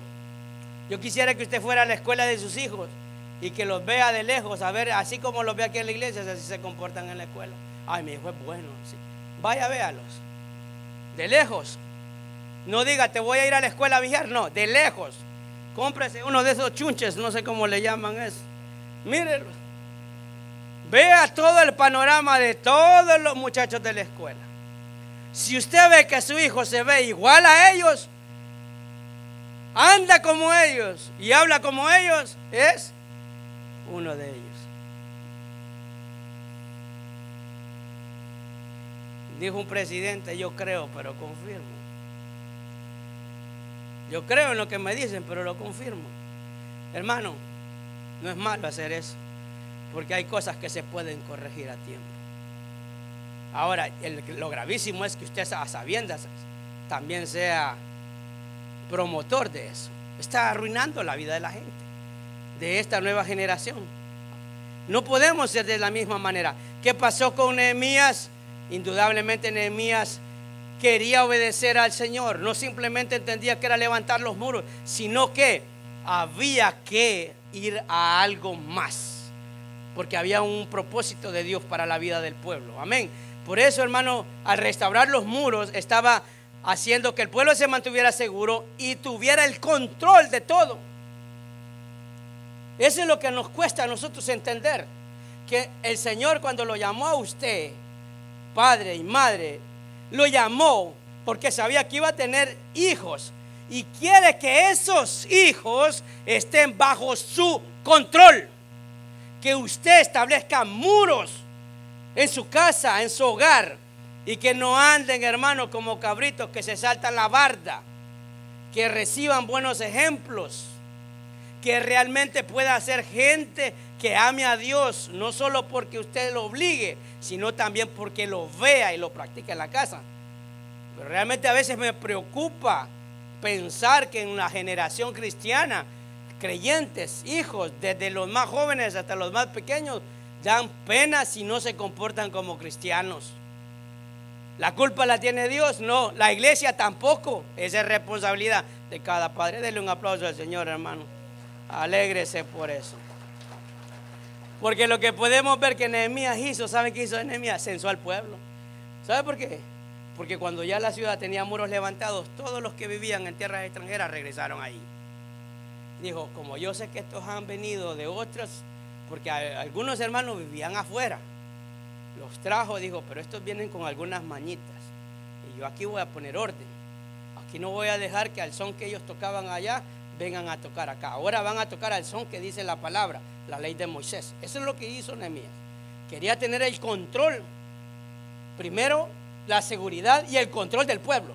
Yo quisiera que usted fuera a la escuela de sus hijos y que los vea de lejos, a ver, así como los ve aquí en la iglesia, así se comportan en la escuela. Ay, mi hijo es bueno, sí. Vaya, véalos de lejos. No diga, te voy a ir a la escuela a vigilar. No, de lejos. Cómprese uno de esos chunches, no sé cómo le llaman eso. Mírelo. Vea todo el panorama de todos los muchachos de la escuela. Si usted ve que su hijo se ve igual a ellos, anda como ellos y habla como ellos, es uno de ellos. Dijo un presidente, yo creo, pero confirmo. Yo creo en lo que me dicen, pero lo confirmo. Hermano, no es malo hacer eso, porque hay cosas que se pueden corregir a tiempo. Ahora, lo gravísimo es que usted a sabiendas también sea promotor de eso. Está arruinando la vida de la gente, de esta nueva generación. No podemos ser de la misma manera. ¿Qué pasó con Nehemías? Indudablemente Nehemías quería obedecer al Señor. No simplemente entendía que era levantar los muros, sino que había que ir a algo más, porque había un propósito de Dios para la vida del pueblo. Amén. Por eso, hermano, al restaurar los muros, estaba haciendo que el pueblo se mantuviera seguro y tuviera el control de todo. Eso es lo que nos cuesta a nosotros entender, que el Señor, cuando lo llamó a usted, padre y madre, lo llamó porque sabía que iba a tener hijos y quiere que esos hijos estén bajo su control. Que usted establezca muros en su casa, en su hogar, y que no anden, hermanos, como cabritos que se saltan la barda. Que reciban buenos ejemplos, que realmente pueda ser gente que ame a Dios, no solo porque usted lo obligue, sino también porque lo vea y lo practique en la casa. Pero realmente a veces me preocupa pensar que en la generación cristiana, creyentes, hijos, desde los más jóvenes hasta los más pequeños, dan pena si no se comportan como cristianos. ¿La culpa la tiene Dios? No, la iglesia tampoco. Esa es responsabilidad de cada padre. Denle un aplauso al Señor, hermano. Alégrese por eso. Porque lo que podemos ver que Nehemías hizo, ¿saben qué hizo Nehemías? Censó al pueblo. ¿Sabe por qué? Porque cuando ya la ciudad tenía muros levantados, todos los que vivían en tierras extranjeras regresaron ahí. Dijo, como yo sé que estos han venido de otras, porque algunos hermanos vivían afuera, los trajo, dijo, pero estos vienen con algunas mañitas, y yo aquí voy a poner orden. Aquí no voy a dejar que al son que ellos tocaban allá vengan a tocar acá. Ahora van a tocar al son que dice la palabra, la ley de Moisés. Eso es lo que hizo Nehemías. Quería tener el control, primero la seguridad y el control del pueblo,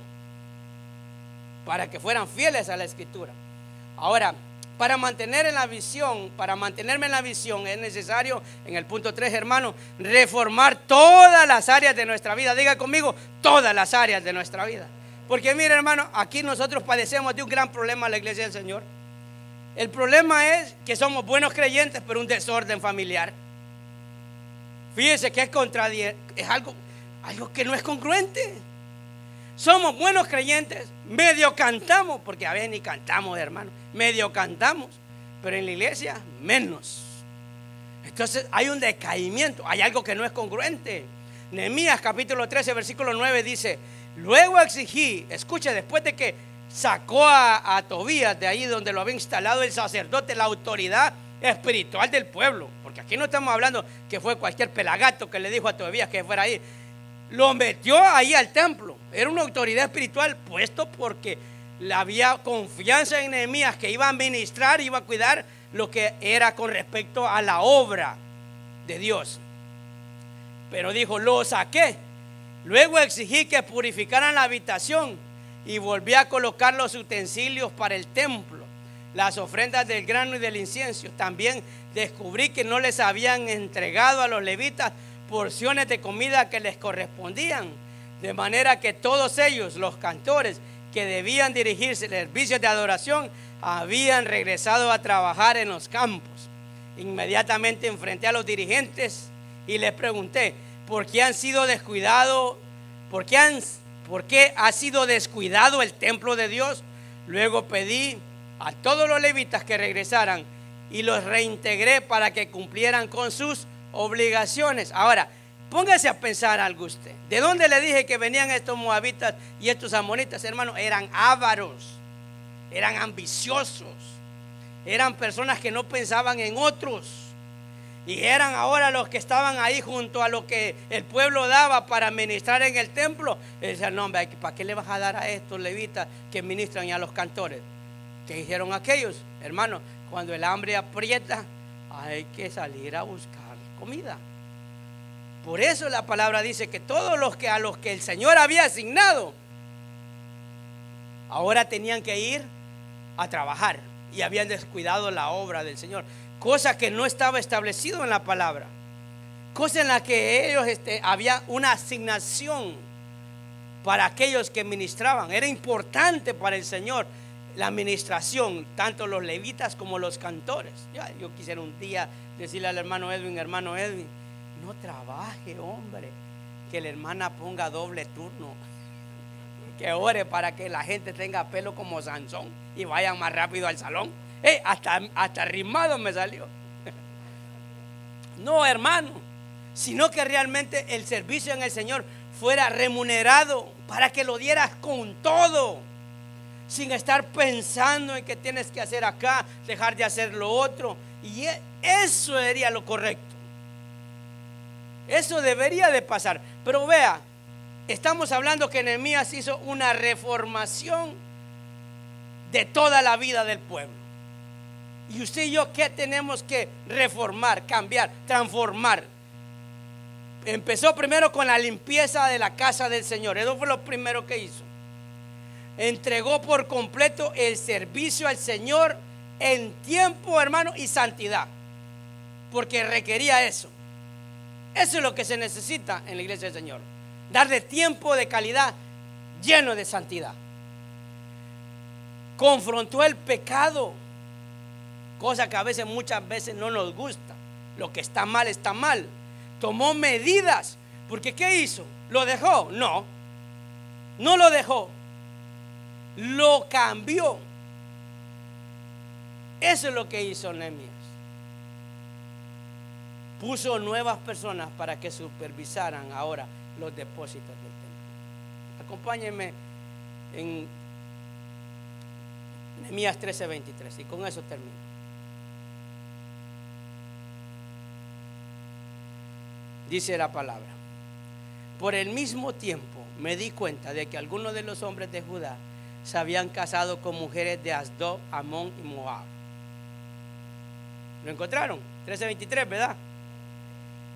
para que fueran fieles a la escritura. Ahora, para mantenerme en la visión es necesario, en el punto 3, hermano, reformar todas las áreas de nuestra vida. Diga conmigo, todas las áreas de nuestra vida. Porque mire, hermano, aquí nosotros padecemos de un gran problema en la iglesia del Señor. El problema es que somos buenos creyentes, pero un desorden familiar. Fíjese que es algo que no es congruente. Somos buenos creyentes, medio cantamos, porque a veces ni cantamos, hermano, medio cantamos, pero en la iglesia menos. Entonces hay un decaimiento, hay algo que no es congruente. Nehemías capítulo 13 versículo 9 dice: luego exigí, escuche, después de que sacó a Tobías de ahí donde lo había instalado el sacerdote, la autoridad espiritual del pueblo, porque aquí no estamos hablando que fue cualquier pelagato que le dijo a Tobías que fuera ahí. Lo metió ahí al templo. Era una autoridad espiritual puesto porque había confianza en Nehemías, que iba a ministrar, iba a cuidar lo que era con respecto a la obra de Dios. Pero dijo, lo saqué. Luego exigí que purificaran la habitación y volví a colocar los utensilios para el templo, las ofrendas del grano y del incienso. También descubrí que no les habían entregado a los levitas porciones de comida que les correspondían, de manera que todos ellos, los cantores que debían dirigirse servicios de adoración, habían regresado a trabajar en los campos. Inmediatamente enfrenté a los dirigentes y les pregunté: ¿por qué han sido descuidados? ¿Por qué ha sido descuidado el templo de Dios? Luego pedí a todos los levitas que regresaran y los reintegré para que cumplieran con sus obligaciones. Ahora, póngase a pensar algo usted. ¿De dónde le dije que venían estos moabitas y estos amonitas, hermano? Eran ávaros, eran ambiciosos, eran personas que no pensaban en otros, y eran ahora los que estaban ahí junto a lo que el pueblo daba para ministrar en el templo. Decían, no, hombre, ¿para qué le vas a dar a estos levitas que ministran y a los cantores? ¿Qué hicieron aquellos? Hermano, cuando el hambre aprieta, hay que salir a buscar comida. Por eso la palabra dice que todos a los que el Señor había asignado, ahora tenían que ir a trabajar y habían descuidado la obra del Señor, cosa que no estaba establecido en la palabra, cosa en la que ellos había una asignación para aquellos que ministraban. Era importante para el Señor la administración, tanto los levitas como los cantores. Yo quisiera un día decirle al hermano Edwin, no trabaje, hombre, que la hermana ponga doble turno, que ore para que la gente tenga pelo como Sansón y vayan más rápido al salón. Hasta rimado me salió. No, hermano, sino que realmente el servicio en el Señor fuera remunerado, para que lo dieras con todo, sin estar pensando en que tienes que hacer acá, dejar de hacer lo otro. Y eso sería lo correcto. Eso debería de pasar. Pero vea, estamos hablando que Nehemías hizo una reformación de toda la vida del pueblo. Y usted y yo, ¿qué tenemos que reformar, cambiar, transformar? Empezó primero con la limpieza de la casa del Señor. Eso fue lo primero que hizo. Entregó por completo el servicio al Señor en tiempo, hermano, y santidad, porque requería eso. Eso es lo que se necesita en la iglesia del Señor, darle tiempo de calidad lleno de santidad. Confrontó el pecado, cosa que a veces, muchas veces no nos gusta. Lo que está mal está mal. Tomó medidas, porque ¿qué hizo? ¿Lo dejó? No, no lo dejó, lo cambió. Eso es lo que hizo Nehemías. Puso nuevas personas para que supervisaran ahora los depósitos del templo. Acompáñenme en Nehemías 13:23 y con eso termino. Dice la palabra: por el mismo tiempo me di cuenta de que algunos de los hombres de Judá se habían casado con mujeres de Asdod, Amón y Moab. ¿Lo encontraron? 13:23, ¿verdad?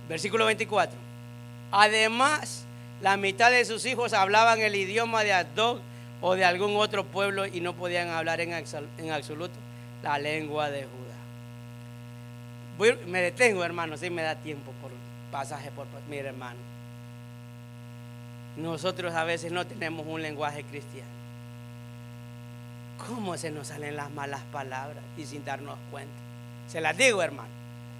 Versículo 24. Además, la mitad de sus hijos hablaban el idioma de Asdod o de algún otro pueblo y no podían hablar en absoluto la lengua de Judá. Me detengo, hermano, si me da tiempo por pasaje por mire, hermano. Nosotros a veces no tenemos un lenguaje cristiano. ¿Cómo se nos salen las malas palabras y sin darnos cuenta? Se las digo, hermano.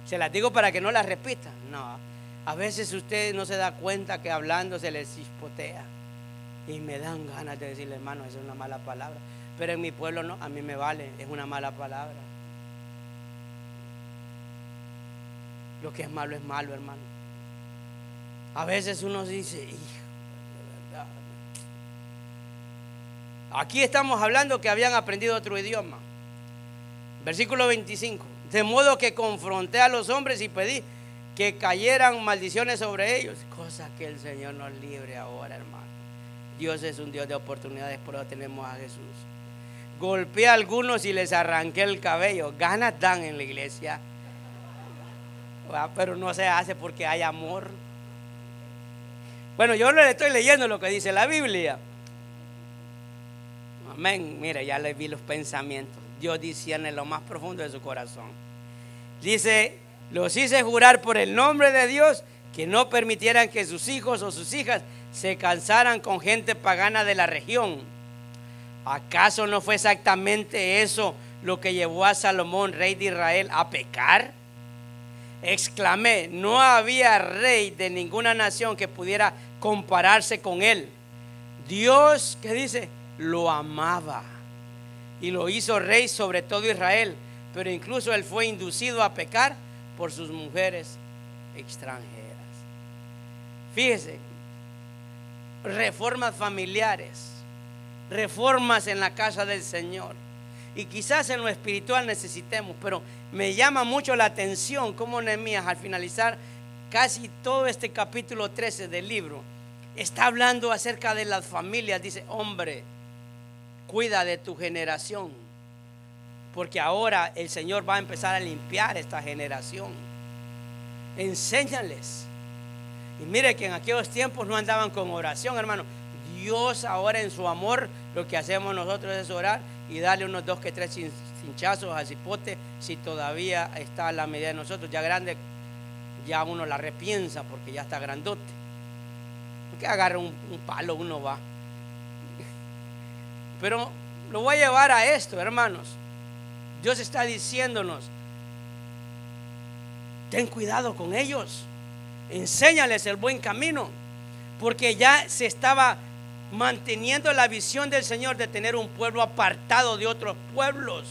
Se las digo para que no las repitan. No, a veces usted no se da cuenta que hablando se les chispotea y me dan ganas de decirle, hermano, esa es una mala palabra. Pero en mi pueblo no, a mí me vale, es una mala palabra. Lo que es malo, hermano. A veces uno dice, hijo, de verdad. Aquí estamos hablando que habían aprendido otro idioma. Versículo 25. De modo que confronté a los hombres y pedí que cayeran maldiciones sobre ellos. Cosa que el Señor nos libre ahora, hermano. Dios es un Dios de oportunidades, por eso tenemos a Jesús. Golpeé a algunos y les arranqué el cabello. Ganas dan en la iglesia, pero no se hace porque hay amor. Bueno, yo le estoy leyendo lo que dice la Biblia. Amén. Mira, ya le vi los pensamientos. Dios discierne lo más profundo de su corazón. Dice: los hice jurar por el nombre de Dios que no permitieran que sus hijos o sus hijas se casaran con gente pagana de la región. ¿Acaso no fue exactamente eso lo que llevó a Salomón, rey de Israel, a pecar? Exclamé: no había rey de ninguna nación que pudiera compararse con él. Dios, ¿qué dice? Lo amaba y lo hizo rey sobre todo Israel, pero incluso él fue inducido a pecar por sus mujeres extranjeras. Fíjese, reformas familiares, reformas en la casa del Señor, y quizás en lo espiritual necesitemos, pero me llama mucho la atención cómo Nehemías, al finalizar casi todo este capítulo 13 del libro, está hablando acerca de las familias. Dice: hombre, cuida de tu generación, porque ahora el Señor va a empezar a limpiar esta generación. Enséñales. Y mire que en aquellos tiempos no andaban con oración, hermano. Dios ahora en su amor, lo que hacemos nosotros es orar y darle unos 2 que 3 cinchazos al cipote, si todavía está a la medida de nosotros. Ya grande, ya uno la repiensa porque ya está grandote. Que agarre un palo, uno va. Pero lo voy a llevar a esto, hermanos. Dios está diciéndonos: ten cuidado con ellos, enséñales el buen camino, porque ya se estaba manteniendo la visión del Señor de tener un pueblo apartado de otros pueblos.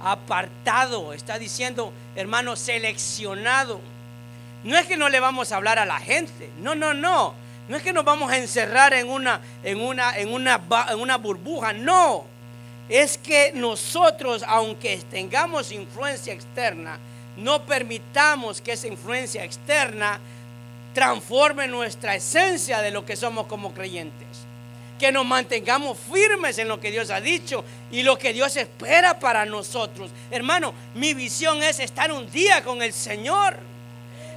Apartado, está diciendo, hermano, seleccionado. No es que no le vamos a hablar a la gente, no. No es que nos vamos a encerrar en una burbuja, no. Es que nosotros, aunque tengamos influencia externa, no permitamos que esa influencia externa transforme nuestra esencia de lo que somos como creyentes. Que nos mantengamos firmes en lo que Dios ha dicho y lo que Dios espera para nosotros. Hermano, mi visión es estar un día con el Señor.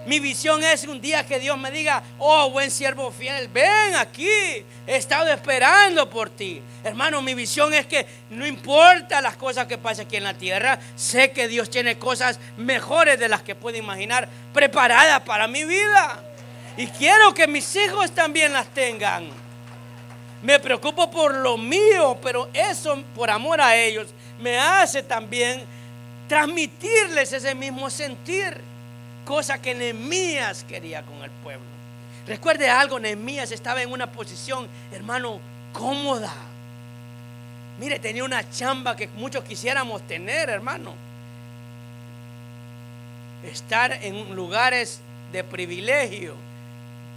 Mi visión es un día que Dios me diga: oh, buen siervo fiel, ven aquí, he estado esperando por ti. Hermano, mi visión es que no importa las cosas que pasen aquí en la tierra, sé que Dios tiene cosas mejores de las que puedo imaginar preparadas para mi vida. Y quiero que mis hijos también las tengan. Me preocupo por lo mío, pero eso, por amor a ellos, me hace también transmitirles ese mismo sentir. Cosa que Nehemías quería con el pueblo. Recuerde algo, Nehemías estaba en una posición, hermano, cómoda. Mire, tenía una chamba que muchos quisiéramos tener, hermano. Estar en lugares de privilegio.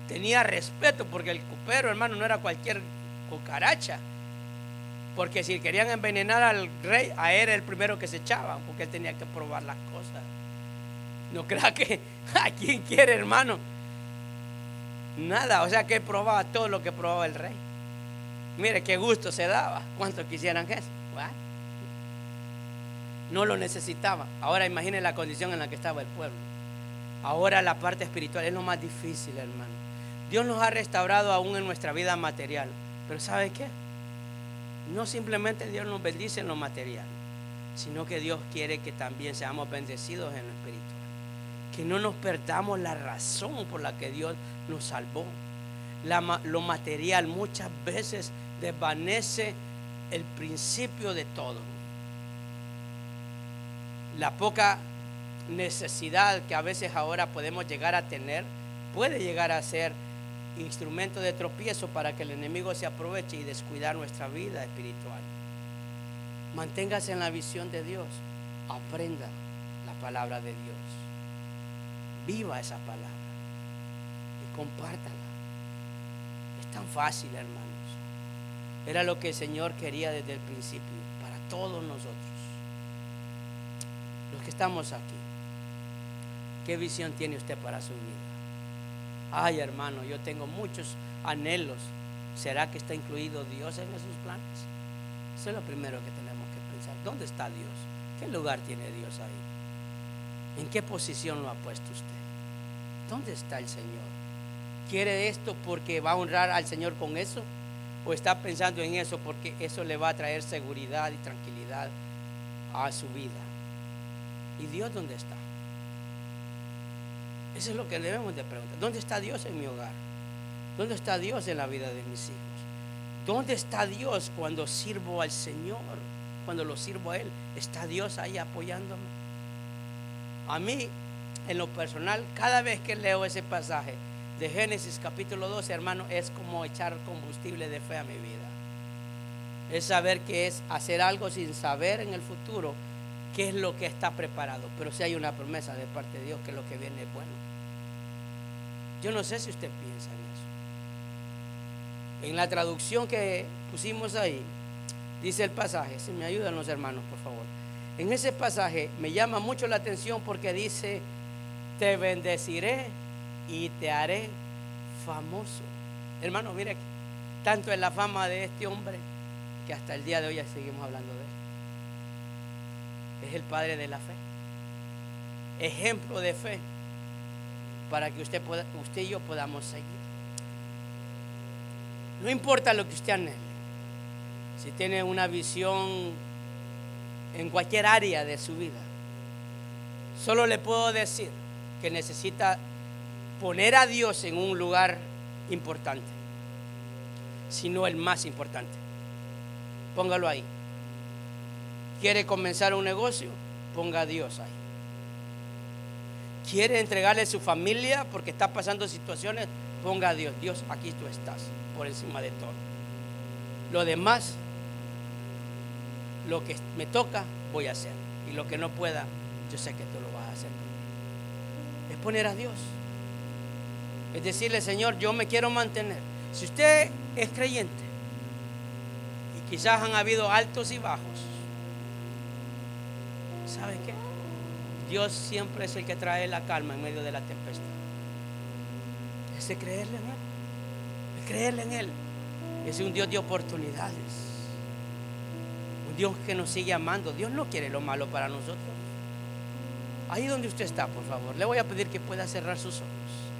Tenía respeto porque el copero, hermano, no era cualquier cucaracha. Porque si querían envenenar al rey, a él era el primero que se echaban, porque él tenía que probar las cosas. No crea que a quien quiere, hermano. Nada, o sea que él probaba todo lo que probaba el rey. Mire qué gusto se daba. ¿Cuántos quisieran eso? No lo necesitaba. Ahora imagine la condición en la que estaba el pueblo. Ahora la parte espiritual es lo más difícil, hermano. Dios nos ha restaurado aún en nuestra vida material. Pero ¿sabe qué? No simplemente Dios nos bendice en lo material, sino que Dios quiere que también seamos bendecidos en lo espiritual. Que no nos perdamos la razón por la que Dios nos salvó. Lo material muchas veces desvanece el principio de todo. La poca necesidad que a veces ahora podemos llegar a tener puede llegar a ser instrumento de tropiezo para que el enemigo se aproveche y descuidar nuestra vida espiritual. Manténgase en la visión de Dios. Aprenda la palabra de Dios. Viva esa palabra y compártala. Es tan fácil, hermanos. Era lo que el Señor quería desde el principio para todos nosotros, los que estamos aquí. ¿Qué visión tiene usted para su vida? Ay, hermano, yo tengo muchos anhelos. ¿Será que está incluido Dios en esos planes? Eso es lo primero que tenemos que pensar. ¿Dónde está Dios? ¿Qué lugar tiene Dios ahí? ¿En qué posición lo ha puesto usted? ¿Dónde está el Señor? ¿Quiere esto porque va a honrar al Señor con eso? ¿O está pensando en eso porque eso le va a traer seguridad y tranquilidad a su vida? ¿Y Dios dónde está? Eso es lo que debemos de preguntar. ¿Dónde está Dios en mi hogar? ¿Dónde está Dios en la vida de mis hijos? ¿Dónde está Dios cuando sirvo al Señor? Cuando lo sirvo a Él, ¿está Dios ahí apoyándome? A mí, en lo personal, cada vez que leo ese pasaje de Génesis capítulo 12, hermano, es como echar combustible de fe a mi vida. Es saber que es hacer algo sin saber en el futuro qué es lo que está preparado. Pero si hay una promesa de parte de Dios que lo que viene es bueno. Yo no sé si usted piensa en eso. En la traducción que pusimos ahí, dice el pasaje, si me ayudan los hermanos, por favor. En ese pasaje me llama mucho la atención porque dice: te bendeciré y te haré famoso. Hermano, mire, tanto es la fama de este hombre que hasta el día de hoy seguimos hablando de él. Es el padre de la fe, ejemplo de fe para que usted y yo podamos seguir. No importa lo que usted anhele, si tiene una visión en cualquier área de su vida, solo le puedo decir que necesita poner a Dios en un lugar importante, sino el más importante. Póngalo ahí. ¿Quiere comenzar un negocio? Ponga a Dios ahí. ¿Quiere entregarle a su familia porque está pasando situaciones? Ponga a Dios. Dios, aquí tú estás, por encima de todo. Lo demás, lo que me toca, voy a hacer. Y lo que no pueda, yo sé que tú lo vas a hacer. Es poner a Dios. Es decirle: Señor, yo me quiero mantener. Si usted es creyente y quizás han habido altos y bajos, ¿sabe qué? Dios siempre es el que trae la calma en medio de la tempestad. Es de creerle en Él. De creerle en Él. Es un Dios de oportunidades. Un Dios que nos sigue amando. Dios no quiere lo malo para nosotros. Ahí donde usted está, por favor, le voy a pedir que pueda cerrar sus ojos.